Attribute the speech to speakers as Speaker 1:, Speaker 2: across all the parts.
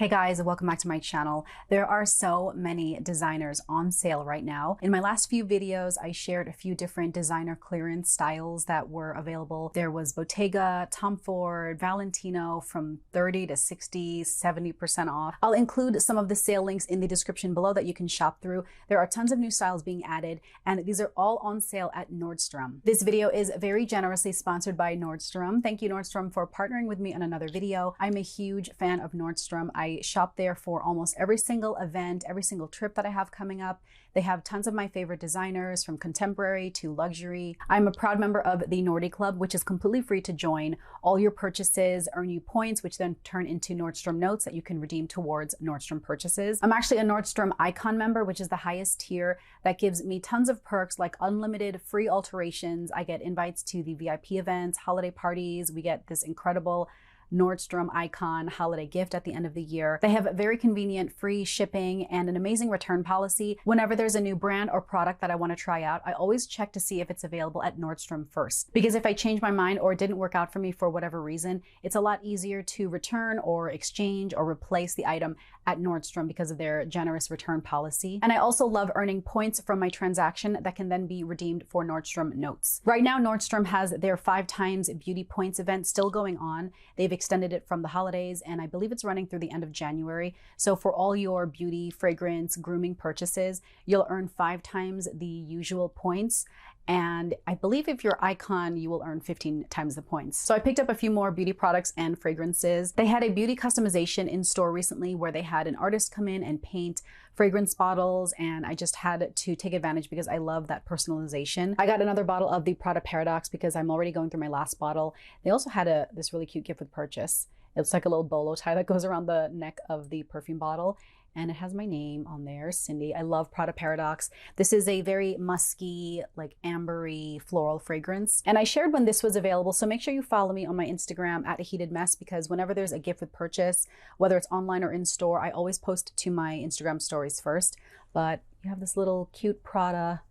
Speaker 1: Hey guys, welcome back to my channel. There are so many designers on sale right now. In my last few videos, I shared a few different designer clearance styles that were available. There was Bottega, Tom Ford, Valentino from 30 to 60, 70% off. I'll include some of the sale links in the description below that you can shop through. There are tons of new styles being added, and these are all on sale at Nordstrom. This video is very generously sponsored by Nordstrom. Thank you, Nordstrom, for partnering with me on another video. I'm a huge fan of Nordstrom. I shop there for almost every single event, every single trip that I have coming up. They have tons of my favorite designers, from contemporary to luxury. I'm a proud member of the Nordy Club, which is completely free to join. All your purchases earn you points, which then turn into Nordstrom notes that you can redeem towards Nordstrom purchases. I'm actually a Nordstrom Icon member, which is the highest tier. That gives me tons of perks like unlimited free alterations. I get invites to the VIP events, holiday parties. We get this incredible Nordstrom Icon holiday gift at the end of the year. They have very convenient free shipping and an amazing return policy. Whenever there's a new brand or product that I want to try out, I always check to see if it's available at Nordstrom first. Because if I change my mind or it didn't work out for me for whatever reason, it's a lot easier to return or exchange or replace the item at Nordstrom because of their generous return policy. And I also love earning points from my transaction that can then be redeemed for Nordstrom notes. Right now, Nordstrom has their 5 times beauty points event still going on. They've extended it from the holidays, and I believe it's running through the end of January. So for all your beauty, fragrance, grooming purchases, you'll earn 5 times the usual points. And I believe if you're Icon, you will earn 15 times the points. So I picked up a few more beauty products and fragrances. They had a beauty customization in store recently where they had an artist come in and paint fragrance bottles, and I just had to take advantage because I love that personalization. I got another bottle of the Prada Paradox because I'm already going through my last bottle. They also had this really cute gift with purchase. It's like a little bolo tie that goes around the neck of the perfume bottle, and it has my name on there, Cindy. I love Prada Paradox. This is a very musky, like ambery floral fragrance. And I shared when this was available, so make sure you follow me on my Instagram at A Heated Mess, because whenever there's a gift with purchase, whether it's online or in store, I always post to my Instagram stories first. But you have this little cute Prada,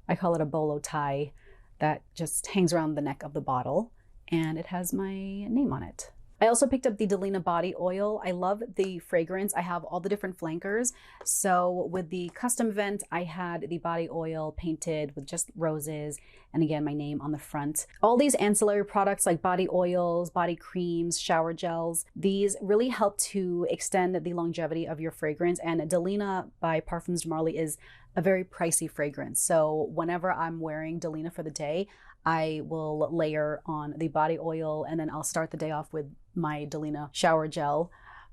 Speaker 1: I call it a bolo tie, that just hangs around the neck of the bottle, and it has my name on it. I also picked up the Delina body oil. I love the fragrance. I have all the different flankers. So with the custom event, I had the body oil painted with just roses, and again, my name on the front. All these ancillary products like body oils, body creams, shower gels, these really help to extend the longevity of your fragrance. And Delina by Parfums de Marly is a very pricey fragrance. So whenever I'm wearing Delina for the day, I will layer on the body oil, and then I'll start the day off with my Delina shower gel.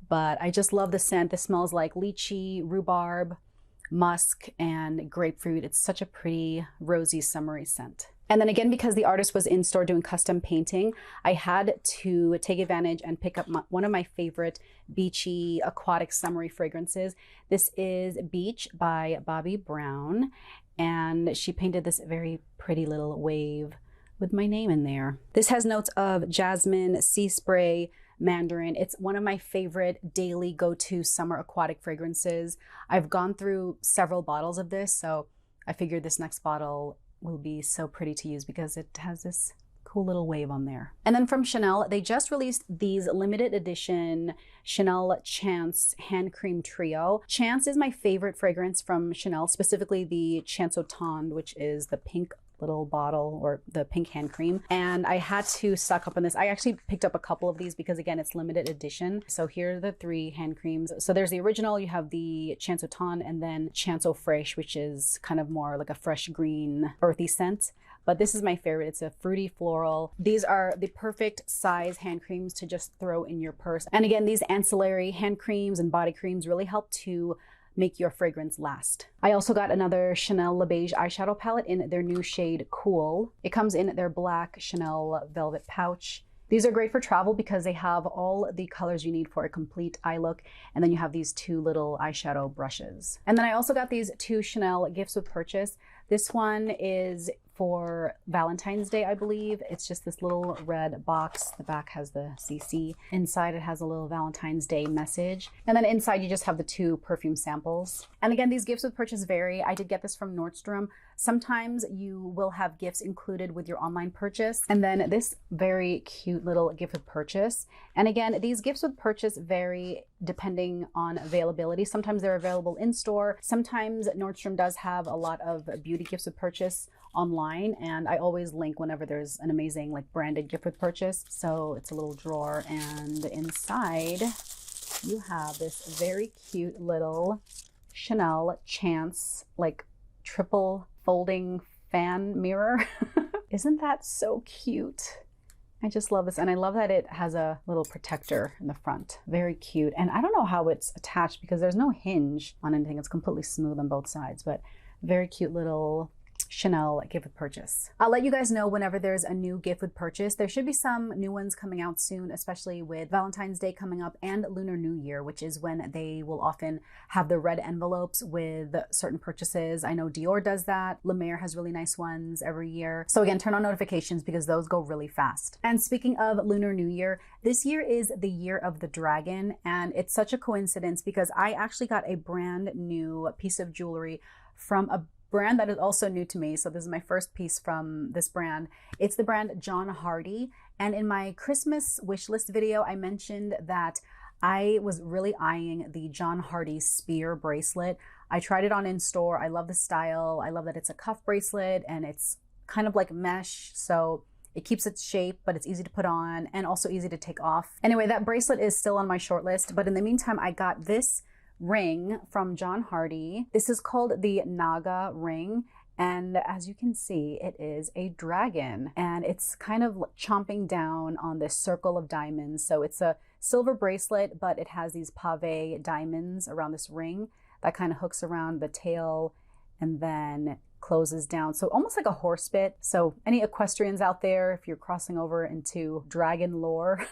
Speaker 1: But I just love the scent. This smells like lychee, rhubarb, musk, and grapefruit. It's such a pretty, rosy, summery scent. And then again, because the artist was in store doing custom painting, I had to take advantage and pick up one of my favorite beachy, aquatic, summery fragrances. This is Beach by Bobbi Brown, and she painted this very pretty little wave with my name in there. This has notes of jasmine, sea spray, mandarin. It's one of my favorite daily go-to summer aquatic fragrances. I've gone through several bottles of this, so I figured this next bottle will be so pretty to use because it has this cool little wave on there. And then from Chanel, they just released these limited edition Chanel Chance hand cream trio. Chance is my favorite fragrance from Chanel, specifically the Chance Automne, which is the pink little bottle, or the pink hand cream. And I had to stock up on this. I actually picked up a couple of these because again, it's limited edition. So here are the 3 hand creams. So there's the original, you have the Chance Automne, and then Chance Eau Fraiche, which is kind of more like a fresh green, earthy scent. But this is my favorite. It's a fruity floral. These are the perfect size hand creams to just throw in your purse. And again, these ancillary hand creams and body creams really help to make your fragrance last. I also got another Chanel Le Beige eyeshadow palette in their new shade Cool. It comes in their black Chanel velvet pouch. These are great for travel because they have all the colors you need for a complete eye look. And then you have these 2 little eyeshadow brushes. And then I also got these 2 Chanel gifts with purchase. This one is for Valentine's Day, I believe. It's just this little red box. The back has the CC. Inside it has a little Valentine's Day message. And then inside you just have the 2 perfume samples. And again, these gifts with purchase vary. I did get this from Nordstrom. Sometimes you will have gifts included with your online purchase. And then this very cute little gift with purchase. And again, these gifts with purchase vary depending on availability. Sometimes they're available in store. Sometimes Nordstrom does have a lot of beauty gifts with purchase online, and I always link whenever there's an amazing like branded gift with purchase. So it's a little drawer, and inside you have this very cute little Chanel Chance like triple folding fan mirror. Isn't that so cute? I just love this, and I love that it has a little protector in the front. Very cute. And I don't know how it's attached because there's no hinge on anything. It's completely smooth on both sides, but very cute little Chanel gift with purchase. I'll let you guys know whenever there's a new gift with purchase. There should be some new ones coming out soon, especially with Valentine's Day coming up and Lunar New Year, which is when they will often have the red envelopes with certain purchases. I know Dior does that. La Mer has really nice ones every year. So again, turn on notifications because those go really fast. And speaking of Lunar New Year, this year is the year of the dragon, and it's such a coincidence because I actually got a brand new piece of jewelry from a brand that is also new to me. So this is my first piece from this brand. It's the brand John Hardy. And in my Christmas wish list video, I mentioned that I was really eyeing the John Hardy spear bracelet. I tried it on in store. I love the style. I love that it's a cuff bracelet and it's kind of like mesh. So it keeps its shape, but it's easy to put on and also easy to take off. Anyway, that bracelet is still on my short list. But in the meantime, I got this ring from John Hardy. This is called the Naga ring, and as you can see, it is a dragon, and it's kind of chomping down on this circle of diamonds. So it's a silver bracelet, but it has these pave diamonds around this ring that kind of hooks around the tail and then closes down. So almost like a horse bit. So any equestrians out there, if you're crossing over into dragon lore,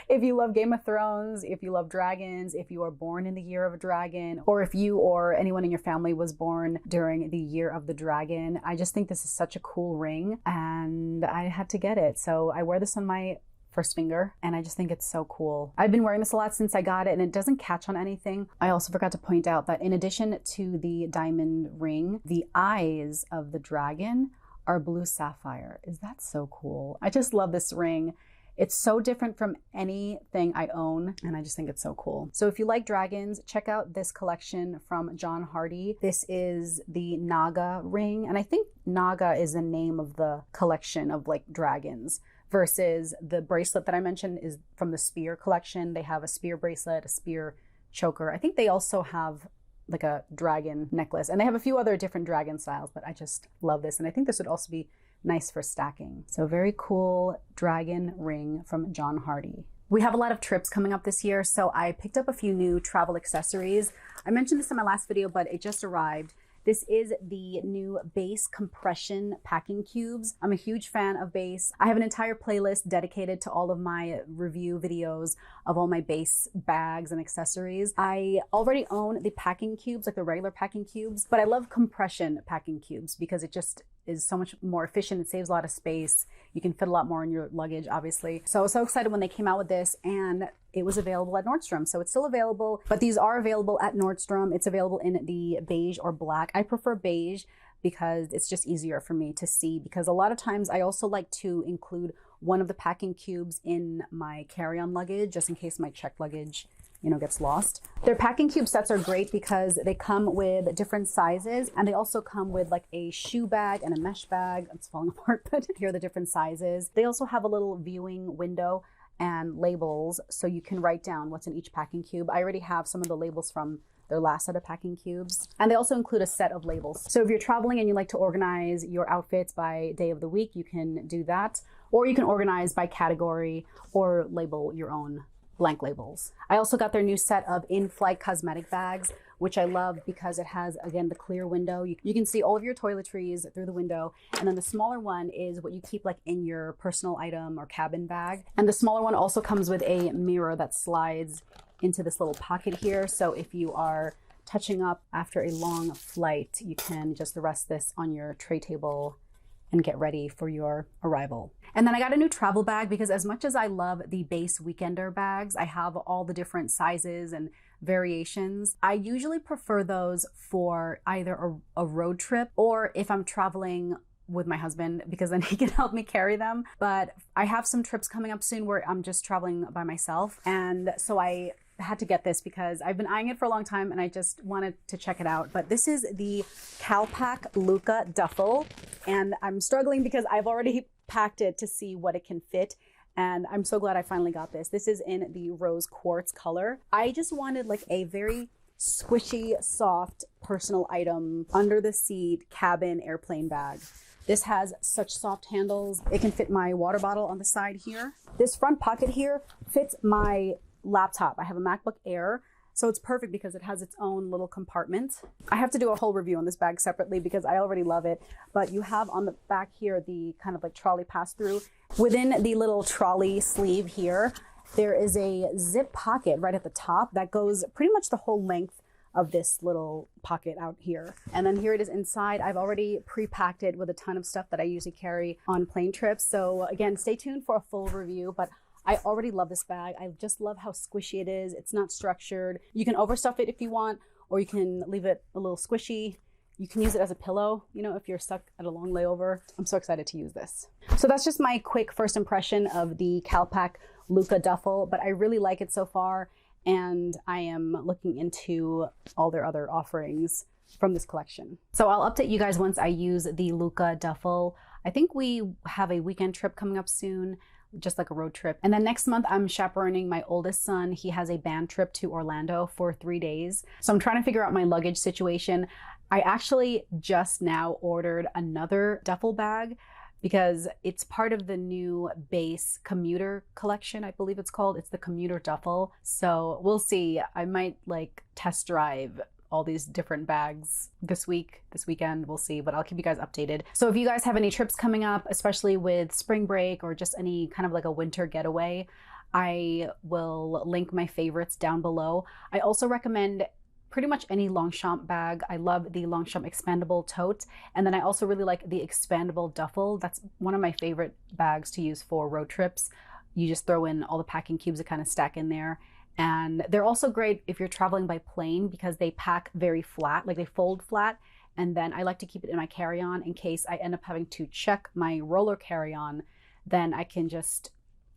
Speaker 1: if you love Game of Thrones, if you love dragons, if you are born in the year of a dragon, or if you or anyone in your family was born during the year of the dragon, I just think this is such a cool ring and I had to get it. So I wear this on my first finger and I just think it's so cool. I've been wearing this a lot since I got it and it doesn't catch on anything. I also forgot to point out that in addition to the diamond ring, the eyes of the dragon are blue sapphire. Is that so cool? I just love this ring. It's so different from anything I own, and I just think it's so cool. So if you like dragons, check out this collection from John Hardy. This is the Naga ring, and I think Naga is the name of the collection of like dragons, versus the bracelet that I mentioned is from the spear collection. They have a spear bracelet, a spear choker. I think they also have like a dragon necklace, and they have a few other different dragon styles, but I just love this, and I think this would also be nice for stacking. So very cool dragon ring from John Hardy. We have a lot of trips coming up this year, so I picked up a few new travel accessories. I mentioned this in my last video, but it just arrived. This is the new Base compression packing cubes. I'm a huge fan of Base. I have an entire playlist dedicated to all of my review videos of all my Base bags and accessories. I already own the packing cubes, like the regular packing cubes, but I love compression packing cubes because it just is so much more efficient. It saves a lot of space. You can fit a lot more in your luggage, obviously. So I was so excited when they came out with this, and it was available at Nordstrom. So it's still available, but these are available at Nordstrom. It's available in the beige or black. I prefer beige because it's just easier for me to see, because a lot of times I also like to include one of the packing cubes in my carry-on luggage, just in case my checked luggage gets lost. Their packing cube sets are great because they come with different sizes, and they also come with like a shoe bag and a mesh bag. It's falling apart, but here are the different sizes. They also have a little viewing window and labels, so you can write down what's in each packing cube. I already have some of the labels from their last set of packing cubes, and they also include a set of labels. So if you're traveling and you like to organize your outfits by day of the week, you can do that, or you can organize by category or label your own blank labels. I also got their new set of in-flight cosmetic bags, which I love because it has, again, the clear window. You can see all of your toiletries through the window. And then the smaller one is what you keep like in your personal item or cabin bag. And the smaller one also comes with a mirror that slides into this little pocket here. So if you are touching up after a long flight, you can just rest this on your tray table and get ready for your arrival. And then I got a new travel bag because as much as I love the base weekender bags, I have all the different sizes and variations. I usually prefer those for either a road trip or if I'm traveling with my husband, because then he can help me carry them. But I have some trips coming up soon where I'm just traveling by myself. And so I had to get this because I've been eyeing it for a long time and I just wanted to check it out. But this is the Calpak Luca Duffel. And I'm struggling because I've already packed it to see what it can fit. And I'm so glad I finally got this. This is in the rose quartz color. I just wanted like a very squishy, soft personal item under the seat cabin airplane bag. This has such soft handles. It can fit my water bottle on the side here. This front pocket here fits my laptop. I have a MacBook Air, so it's perfect because it has its own little compartment. I have to do a whole review on this bag separately because I already love it, but you have on the back here the kind of like trolley pass-through. Within the little trolley sleeve here, there is a zip pocket right at the top that goes pretty much the whole length of this little pocket out here. And then here it is inside. I've already pre-packed it with a ton of stuff that I usually carry on plane trips. So again, stay tuned for a full review, but I already love this bag. I just love how squishy it is. It's not structured. You can overstuff it if you want, or you can leave it a little squishy. You can use it as a pillow, you know, if you're stuck at a long layover. I'm so excited to use this. So that's just my quick first impression of the Calpak Luca Duffel, but I really like it so far. And I am looking into all their other offerings from this collection. So I'll update you guys once I use the Luca Duffel. I think we have a weekend trip coming up soon, just like a road trip. And then next month I'm chaperoning my oldest son. He has a band trip to Orlando for 3 days. So I'm trying to figure out my luggage situation. I actually just now ordered another duffel bag because it's part of the new base commuter collection, I believe it's called. It's the commuter duffel. So we'll see. I might like test drive all these different bags this weekend, we'll see, but I'll keep you guys updated. So if you guys have any trips coming up, especially with spring break or just any kind of like a winter getaway, I will link my favorites down below. I also recommend pretty much any Longchamp bag. I love the Longchamp expandable tote. And then I also really like the expandable duffel. That's one of my favorite bags to use for road trips. You just throw in all the packing cubes that kind of stack in there. And they're also great if you're traveling by plane because they pack very flat, like they fold flat. And then I like to keep it in my carry-on in case I end up having to check my roller carry-on, then I can just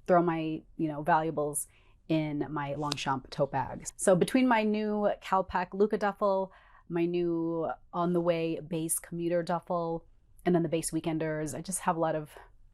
Speaker 1: throw my, valuables in my Longchamp tote bags. So between my new Calpak Luca Duffel, my new on the way base commuter duffel, and then the base weekenders, I just have a lot of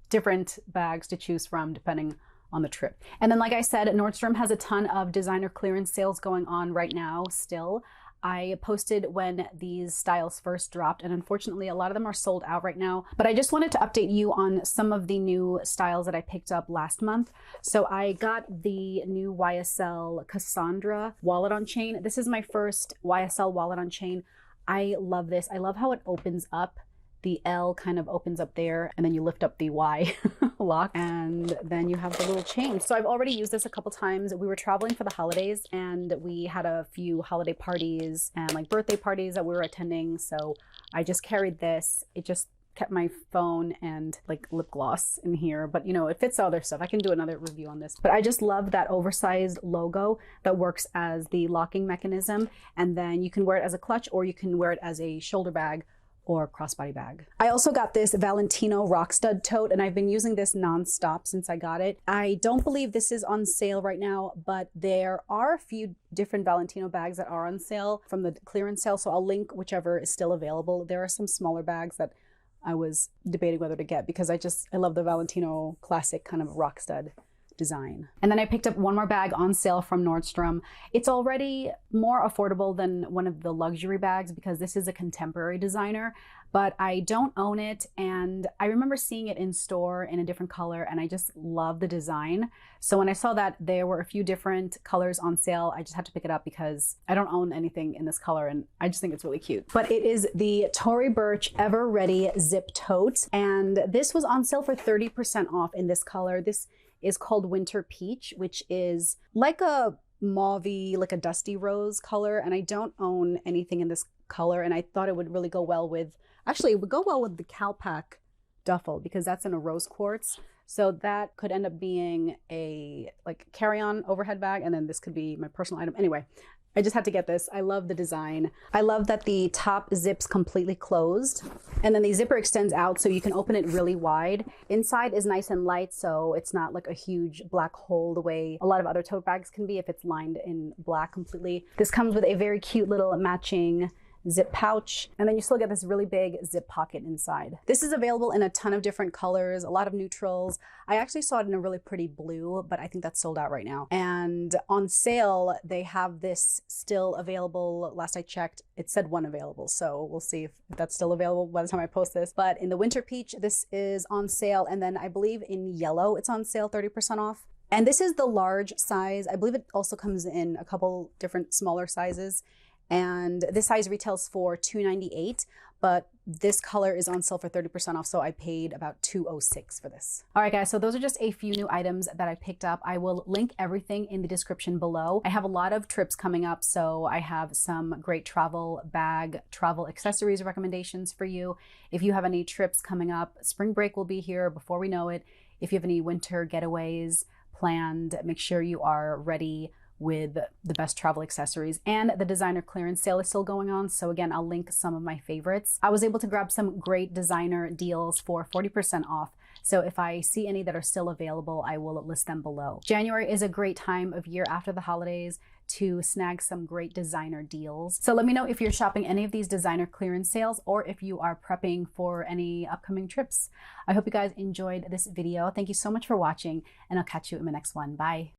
Speaker 1: different bags to choose from depending on the trip. And then like I said, Nordstrom has a ton of designer clearance sales going on right now still. I posted when these styles first dropped, and unfortunately a lot of them are sold out right now, but I just wanted to update you on some of the new styles that I picked up last month. So I got the new YSL Cassandra wallet on chain. This is my first YSL wallet on chain. I love this. I love how it opens up. The L kind of opens up there, and then you lift up the Y lock, and then you have the little chain. So I've already used this a couple times. We were traveling for the holidays, and we had a few holiday parties and like birthday parties that we were attending. So I just carried this. It just kept my phone and like lip gloss in here, but it fits other stuff. I can do another review on this, but I just love that oversized logo that works as the locking mechanism. And then you can wear it as a clutch, or you can wear it as a shoulder bag or crossbody bag. I also got this Valentino rock stud tote, and I've been using this nonstop since I got it. I don't believe this is on sale right now, but there are a few different Valentino bags that are on sale from the clearance sale, so I'll link whichever is still available. There are some smaller bags that I was debating whether to get because I love the Valentino classic kind of rock stud design. And then I picked up one more bag on sale from Nordstrom. It's already more affordable than one of the luxury bags because this is a contemporary designer, but I don't own it. And I remember seeing it in store in a different color, and I just love the design. So when I saw that there were a few different colors on sale, I just had to pick it up because I don't own anything in this color, and I just think it's really cute. But it is the Tory Burch Ever Ready Zip Tote, and this was on sale for 30% off in this color. This is called Winter Peach, which is like a mauvey, like a dusty rose color. And I don't own anything in this color. And I thought it would really go well with, actually it would go well with the Calpak duffel because that's in a rose quartz. So that could end up being a like carry-on overhead bag, and then this could be my personal item. Anyway, I just had to get this. I love the design. I love that the top zips completely closed and then the zipper extends out so you can open it really wide. Inside is nice and light, so it's not like a huge black hole the way a lot of other tote bags can be if it's lined in black completely. This comes with a very cute little matching zip pouch, and then you still get this really big zip pocket inside. This is available in a ton of different colors, a lot of neutrals. I actually saw it in a really pretty blue, but I think that's sold out right now. And on sale, they have this still available. Last I checked, it said one available, so we'll see if that's still available by the time I post this. But in the winter peach, this is on sale, and then I believe in yellow, it's on sale 30% off. And this is the large size. I believe it also comes in a couple different smaller sizes. And this size retails for $298, but this color is on sale for 30% off, so I paid about $206 for this. All right, guys, so those are just a few new items that I picked up. I will link everything in the description below. I have a lot of trips coming up, so I have some great travel bag, travel accessories recommendations for you. If you have any trips coming up, spring break will be here before we know it. If you have any winter getaways planned, make sure you are ready with the best travel accessories. And the designer clearance sale is still going on, so again, I'll link some of my favorites. I was able to grab some great designer deals for 40% off, so if I see any that are still available, I will list them below. January is a great time of year after the holidays to snag some great designer deals. So let me know if you're shopping any of these designer clearance sales or if you are prepping for any upcoming trips. I hope you guys enjoyed this video. Thank you so much for watching, and I'll catch you in the next one. Bye.